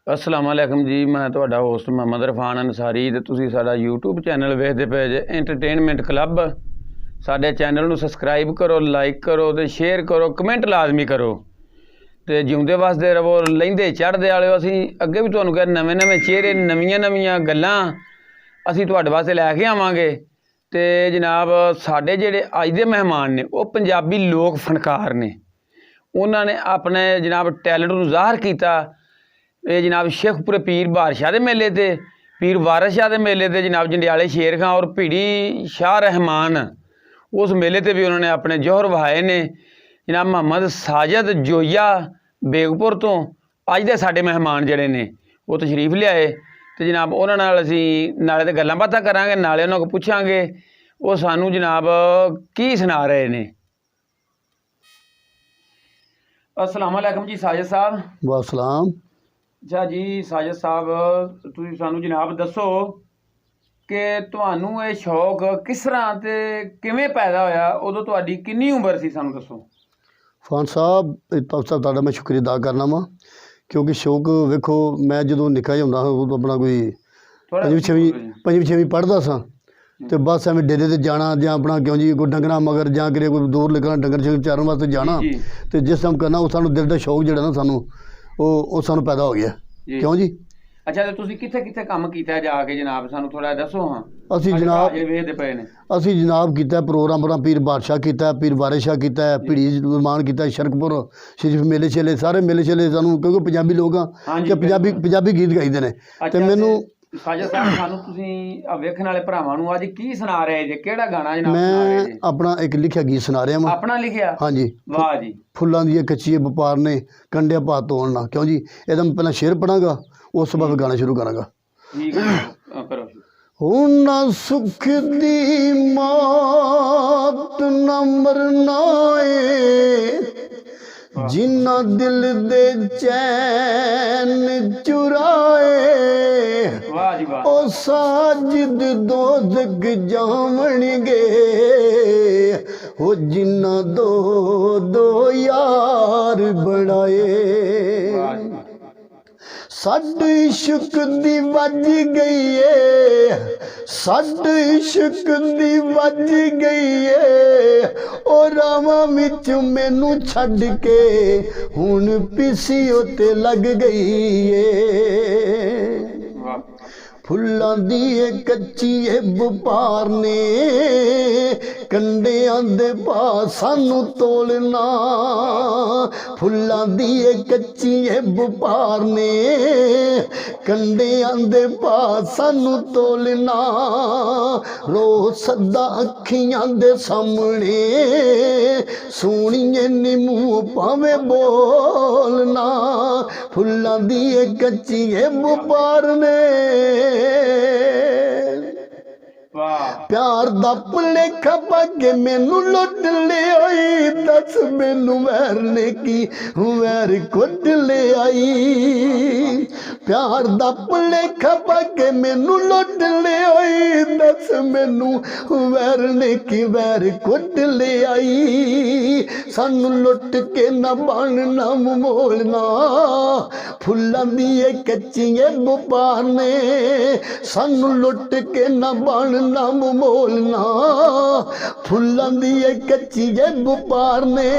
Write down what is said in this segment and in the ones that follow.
अस्सलाम वालेकुम जी। मैं तुहाडा होस्ट मोहम्मद इरफान अंसारी ते तुसीं साडा यूट्यूब चैनल वेखदे पे जे एंटरटेनमेंट क्लब। साडे चैनल नूं सबसक्राइब करो, लाइक करो ते शेयर करो, कमेंट लाजमी करो ते जिउंदे वसदे रवो, लहिंदे चढ़दे वाले। असीं अगे भी तुहानूं कहा नवें नवें चेहरे, नवीआं गल्लां असीं तुहाडे वास्ते लैके आवांगे। ते जनाब साडे जिहड़े अज दे मेहमान ने वो पंजाबी लोक फनकार ने। उन्हां ने अपने जनाब टैलेंट नूं ज़ाहिर कीता। ये जनाब शेखपुरे पीर बादशाह के मेले ते पीर वारिस शाह के मेले ते जनाब जंडियाले शेर खां और भीड़ी शाह रहमान उस मेले ते भी उन्होंने अपने जौहर वहाए ने। जनाब मोहम्मद साजिद जोइया बेगपुर तो अज दे साडे मेहमान जिहड़े ने वो तशरीफ लियाए ते जनाब उन्हां नाल असीं नाले ते गल्लां बातां करांगे, नाले उन्हां को पुछांगे वो सानू जनाब की सुना रहे ने। अस्सलाम वालेकुम जी साजिद साहब। वासलाम। अच्छा जी साजिद साहब, तुसीं सानू जनाब दसो कि तुहानू ये शौक किस तरह ते किवें पैदा होया, उदों तुहाडी किन्नी उम्र सी, सानू दसो। फान साहब तुहाडा मैं शुक्रिया अदा करना वा, क्योंकि शौक वेखो मैं जो निक्का जिहा हुंदा हा उदों अपना कोई पंजवीं छेवीं पढ़दा सा ते बस एवें डेरे ते जाना जां अपना क्यों जी कोई डंगरां मगर जां किते कोई दूर निकलना डंगर शंगर चारन वास्ते जाना ते जिस टाइम करना वो सानू दिल दा शौक जिहड़ा ना सानू वो सानू पैदा हो गया। क्यों जी? अच्छा, तो तुसीं कित्थे कित्थे काम कीता जाके जनाब, सानू थोड़ा दसो। हाँ असीं जनाब वेखदे पे ने असीं जनाब कीता प्रोग्राम अपना पीर बादशाह कीता, पीर वारिस शाह कीता, भीड़ी निर्माण कीता, शरकपुर शरीफ मेले शेले सारे मेले शेले सानू क्योंकि पंजाबी लोग हाँ कि पंजाबी गीत गाइदे ने ते मैनू साजिद साहब सानू तुसीं वेखण वाले भरावां नूं अज की सुना रहे जे, केड़ा गाना जनाब? मैं अपना एक लिखिया गीत सुना रहा वां। अपना लिखिया? हाँ जी। वाह जी। फुल्लां दी कच्ची बपार ने कंडिया पा तोड़ना। क्यों जी? ਇਹਦਾ मैं पहला शेर पढ़ांगा उस तो बाद गाना शुरू करांगा। ठीक है, करो। ना सुख दी मौत न मरना जिन्ना दिल दे चैन चुराए ओ साजिद दोज़ख जावणगे ओ जिन्ना दो दो यार बनाए। साड इश्क दी वज गई है, साड इश्क दी वज गई है ओ रावां विच मैनू छड्ड के हुण पीसीओ ते लग गई है। फुल्लां दी कच्ची बपार ने कंडियां दे पा सानू तोलना। फुल्लां दी कच्ची बपार ने कंडियां दे पा सानू तोलना। रो सदा अखियां दे सामने सोहणिए नी मूंह भावें बोलना। फुल्लां दी कच्ची बपार ने प्यार दा भुलेखा पाके मैनू लुट ले आई। दस मैनू वैर ने की वैर कुट ले आई। प्यार दा भुलेखा पाके मैनू लुट ले आई। दस मैनू वैर ने की वैर कुट ले आई। सानू लुट के ना बन ना मोलना। फुल्लां दी कच्ची बपार ने सानू लुट के ना बन नाम मोलना। फुल्लां दी कच्ची बपार ने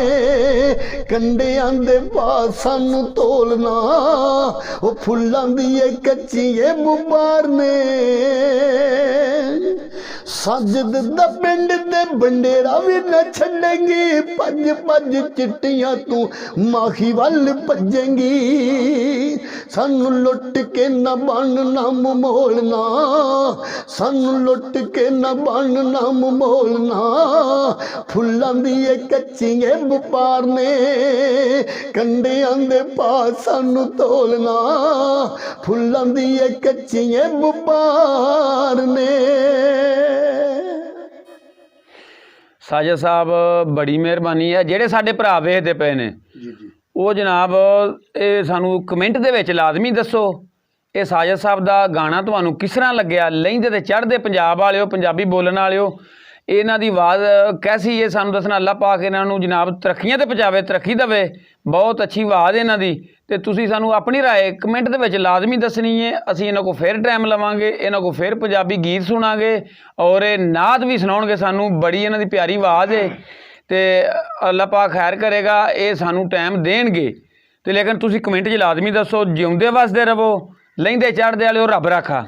कंडियां दे पास सानू तोलना। ओ फुल्लां दी कच्ची बपार ने साजिद दा पिंड दे बंडेरा भी न छड़ेंगी। भज भज चिट्टियां तू माखी वल भजेंगी। सानू लुट के न बन नाम मोलना। सानू लुट के न बन नाम मोलना। फुल्लां दी कच्ची बपार ने कंडियां दे पास सानू तोलना। फुल्लां दी कच्ची बपार ने। साजिद साहब बड़ी मेहरबानी है। ਜਿਹੜੇ ਸਾਡੇ ਭਰਾ ਵੇਖਦੇ ਪਏ ਨੇ ਉਹ ਜਨਾਬ ਇਹ ਸਾਨੂੰ ਕਮੈਂਟ ਦੇ ਵਿੱਚ ਲਾਜ਼ਮੀ ਦੱਸੋ ਇਹ ਸਾजिद ਸਾਹਿਬ ਦਾ ਗਾਣਾ ਤੁਹਾਨੂੰ ਕਿਸ ਤਰ੍ਹਾਂ ਲੱਗਿਆ। ਲਹਿੰਦੇ ਤੇ ਚੜ੍ਹਦੇ ਪੰਜਾਬ ਵਾਲਿਓ, ਪੰਜਾਬੀ ਬੋਲਣ ਵਾਲਿਓ, ਇਹਨਾਂ ਦੀ ਆਵਾਜ਼ ਕੈਸੀ ਹੈ ਸਾਨੂੰ ਦੱਸਣਾ। ਅੱਲਾ ਪਾਕ ਇਹਨਾਂ ਨੂੰ ਜਨਾਬ ਤਰੱਕੀਆਂ ਤੇ ਪਹੁੰਚਾਵੇ, ਤਰੱਕੀ ਦੇਵੇ। ਬਹੁਤ ਅੱਛੀ ਆਵਾਜ਼ ਇਹਨਾਂ ਦੀ ਤੇ ਤੁਸੀਂ ਸਾਨੂੰ ਆਪਣੀ ਰਾਏ ਕਮੈਂਟ ਦੇ ਵਿੱਚ ਲਾਜ਼ਮੀ ਦੱਸਣੀ ਹੈ। ਅਸੀਂ ਇਹਨਾਂ ਕੋਲ ਫਿਰ ਟਾਈਮ ਲਵਾਂਗੇ, ਇਹਨਾਂ ਕੋਲ ਫਿਰ ਪੰਜਾਬੀ ਗੀਤ ਸੁਣਾਂਗੇ ਔਰ ਇਹ ਨਾਤ ਵੀ ਸੁਣਾਉਣਗੇ ਸਾਨੂੰ। ਬੜੀ ਇਹਨਾਂ ਦੀ ਪਿਆਰੀ ਆਵਾਜ਼ ਹੈ ਤੇ ਅੱਲਾਹ ਪਾਕ ਖੈਰ ਕਰੇਗਾ, ਇਹ ਸਾਨੂੰ ਟਾਈਮ ਦੇਣਗੇ। ਤੇ ਲੇਕਿਨ ਤੁਸੀਂ ਕਮੈਂਟ 'ਚ ਲਾਜ਼ਮੀ ਦੱਸੋ। ਜਿਉਂਦੇ ਵਸਦੇ ਰਹੋ, ਲਹਿੰਦੇ ਚੜ੍ਹਦੇ ਵਾਲਿਓ ਰੱਬ ਰਾਖਾ।